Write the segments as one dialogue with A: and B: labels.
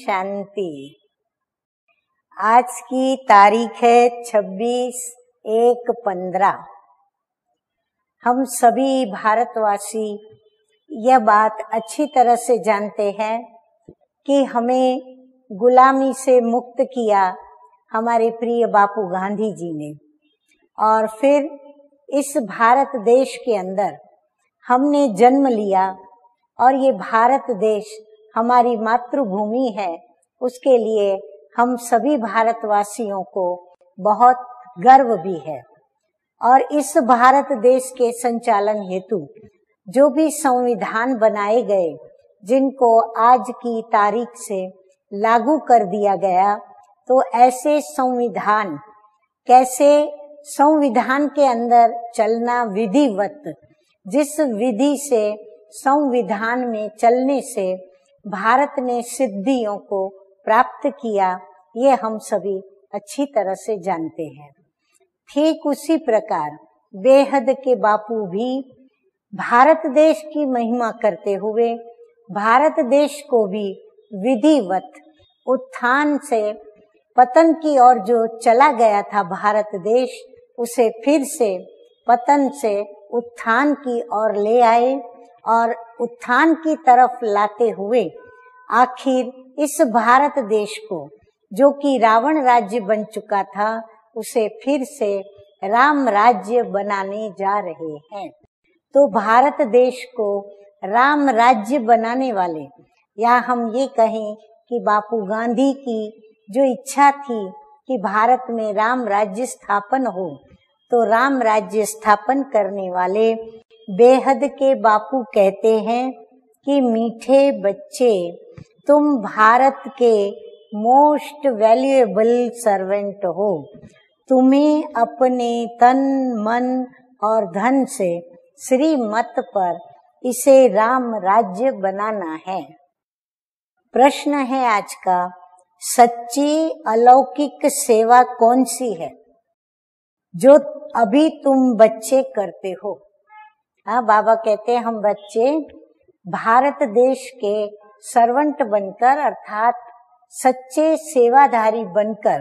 A: शांति। आज की तारीख है 26/1/15। हम सभी भारतवासी यह बात अच्छी तरह से जानते हैं कि हमें गुलामी से मुक्त किया हमारे प्रिय बापू गांधी जी ने, और फिर इस भारत देश के अंदर हमने जन्म लिया और ये भारत देश हमारी मातृभूमि है। उसके लिए हम सभी भारतवासियों को बहुत गर्व भी है। और इस भारत देश के संचालन हेतु जो भी संविधान बनाए गए, जिनको आज की तारीख से लागू कर दिया गया, तो ऐसे संविधान कैसे संविधान के अंदर चलना विधिवत, जिस विधि से संविधान में चलने से भारत ने सिद्धियों को प्राप्त किया, ये हम सभी अच्छी तरह से जानते हैं। ठीक उसी प्रकार बेहद के बापू भी भारत देश की महिमा करते हुए भारत देश को भी विधिवत उत्थान से पतन की ओर जो चला गया था भारत देश, उसे फिर से पतन से उत्थान की ओर ले आए, और उत्थान की तरफ लाते हुए आखिर इस भारत देश को, जो कि रावण राज्य बन चुका था, उसे फिर से राम राज्य बनाने जा रहे हैं। तो भारत देश को राम राज्य बनाने वाले, या हम ये कहें कि बापू गांधी की जो इच्छा थी कि भारत में राम राज्य स्थापन हो, तो राम राज्य स्थापन करने वाले बेहद के बापू कहते हैं कि मीठे बच्चे, तुम भारत के मोस्ट वैल्यूएबल सर्वेंट हो। तुम्हें अपने तन मन और धन से श्रीमत पर इसे राम राज्य बनाना है। प्रश्न है आज का, सच्ची अलौकिक सेवा कौन सी है जो अभी तुम बच्चे करते हो? हाँ, बाबा कहते हैं हम बच्चे भारत देश के सर्वेंट बनकर, अर्थात सच्चे सेवाधारी बनकर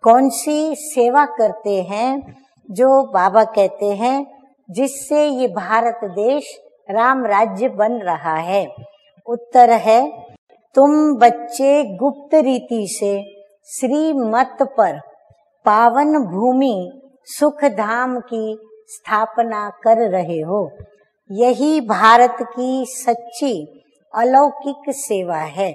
A: कौन सी सेवा करते हैं, जो बाबा कहते हैं जिससे ये भारत देश राम राज्य बन रहा है। उत्तर है, तुम बच्चे गुप्त रीति से श्रीमत पर पावन भूमि सुख धाम की स्थापना कर रहे हो। यही भारत की सच्ची अलौकिक सेवा है।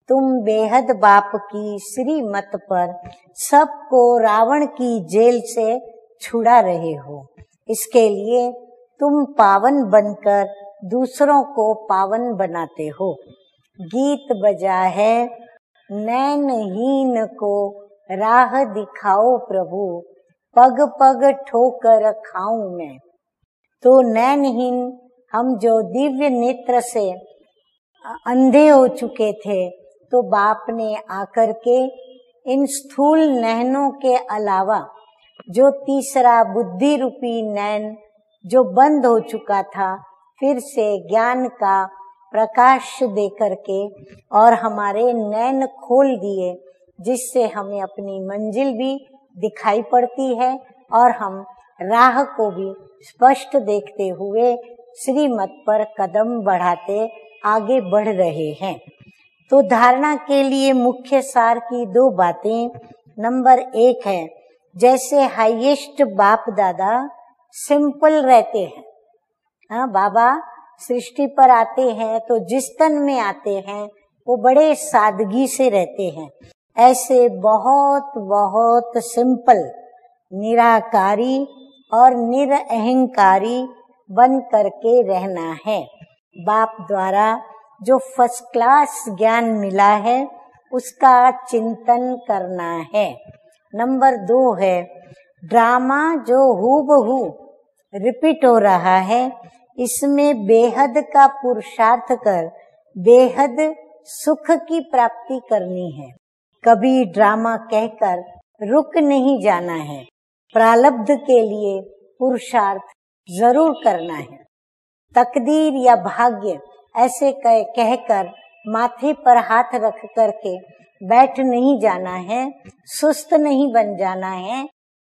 A: तुम बेहद बाप की श्रीमत पर सबको रावण की जेल से छुड़ा रहे हो। इसके लिए तुम पावन बनकर दूसरों को पावन बनाते हो। गीत बजा है, नैनहीन को राह दिखाओ प्रभु, पग पग ठोकर खाऊं मैं। तो नैनहीन, हम जो दिव्य नेत्र से अंधे हो चुके थे, तो बाप ने आकर के इन स्थूल नैनों के अलावा जो तीसरा बुद्धि रूपी नैन जो बंद हो चुका था, फिर से ज्ञान का प्रकाश दे करके और हमारे नैन खोल दिए, जिससे हमें अपनी मंजिल भी दिखाई पड़ती है और हम राह को भी स्पष्ट देखते हुए श्रीमत पर कदम बढ़ाते आगे बढ़ रहे हैं। तो धारणा के लिए मुख्य सार की दो बातें। नंबर 1 है, जैसे हाईएस्ट बाप दादा सिंपल रहते हैं। हाँ, बाबा सृष्टि पर आते हैं तो जिस तन में आते हैं वो बड़े सादगी से रहते हैं। ऐसे बहुत बहुत सिंपल, निराकारी और निरअहंकारी बन करके रहना है। बाप द्वारा जो फर्स्ट क्लास ज्ञान मिला है उसका चिंतन करना है। नंबर 2 है, ड्रामा जो हूबहू रिपीट हो रहा है, इसमें बेहद का पुरुषार्थ कर बेहद सुख की प्राप्ति करनी है। कभी ड्रामा कहकर रुक नहीं जाना है। प्रारब्ध के लिए पुरुषार्थ जरूर करना है। तकदीर या भाग्य ऐसे कहकर माथे पर हाथ रख करके बैठ नहीं जाना है, सुस्त नहीं बन जाना है,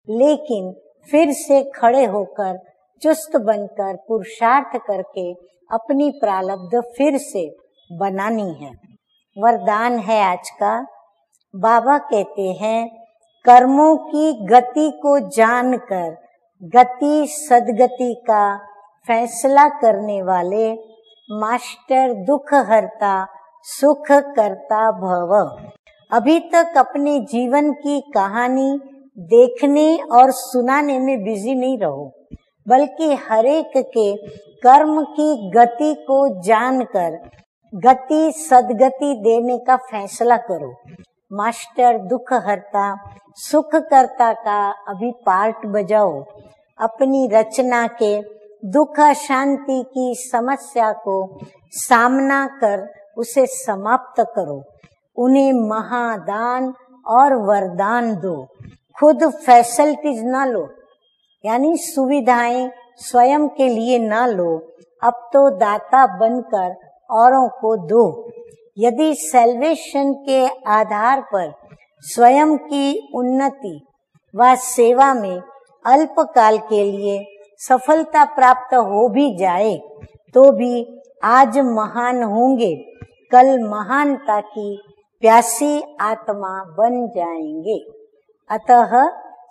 A: लेकिन फिर से खड़े होकर चुस्त बनकर पुरुषार्थ करके अपनी प्रारब्ध फिर से बनानी है। वरदान है आज का। बाबा कहते हैं, कर्मों की गति को जानकर गति सदगति का फैसला करने वाले मास्टर दुख हरता सुख करता भव। अभी तक अपने जीवन की कहानी देखने और सुनाने में बिजी नहीं रहो, बल्कि हरेक के कर्म की गति को जानकर गति सदगति देने का फैसला करो। मास्टर दुख हरता सुख करता का अभी पार्ट बजाओ। अपनी रचना के दुख शांति की समस्या को सामना कर उसे समाप्त करो। उन्हें महादान और वरदान दो। खुद फैसिलिटीज ना लो, यानी सुविधाएं स्वयं के लिए ना लो, अब तो दाता बनकर औरों को दो। यदि सैल्वेशन के आधार पर स्वयं की उन्नति व सेवा में अल्पकाल के लिए सफलता प्राप्त हो भी जाए तो भी आज महान होंगे, कल महानता की प्यासी आत्मा बन जाएंगे। अतः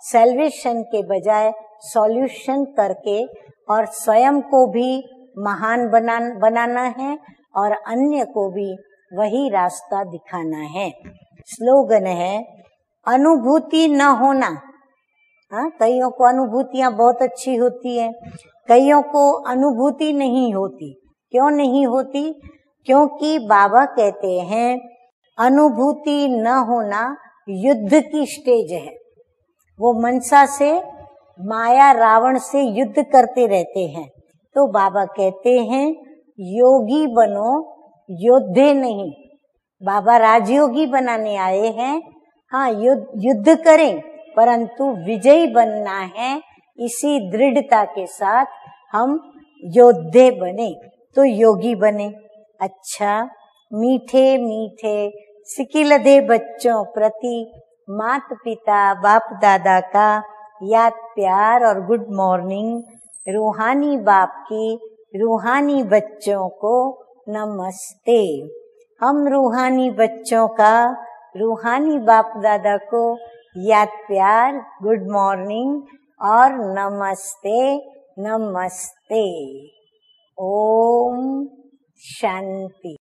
A: सैल्वेशन के बजाय सॉल्यूशन करके और स्वयं को भी महान बनाना है और अन्य को भी वही रास्ता दिखाना है। स्लोगन है, अनुभूति न होना। हाँ, कईयों को अनुभूतियां बहुत अच्छी होती है, कईयों को अनुभूति नहीं होती। क्यों नहीं होती? क्योंकि बाबा कहते हैं अनुभूति न होना युद्ध की स्टेज है। वो मनसा से माया रावण से युद्ध करते रहते हैं। तो बाबा कहते हैं योगी बनो, योद्धे नहीं। बाबा राजयोगी बनाने आए हैं। हाँ, युद्ध करें परंतु विजयी बनना है। इसी दृढ़ता के साथ हम योद्धे बने तो योगी बने। अच्छा, मीठे मीठे सिकिलधे बच्चों प्रति मात पिता बाप दादा का याद प्यार और गुड मॉर्निंग। रूहानी बाप की रूहानी बच्चों को नमस्ते। हम रूहानी बच्चों का रूहानी बाप दादा को याद प्यार गुड मॉर्निंग और नमस्ते नमस्ते। ओम शांति।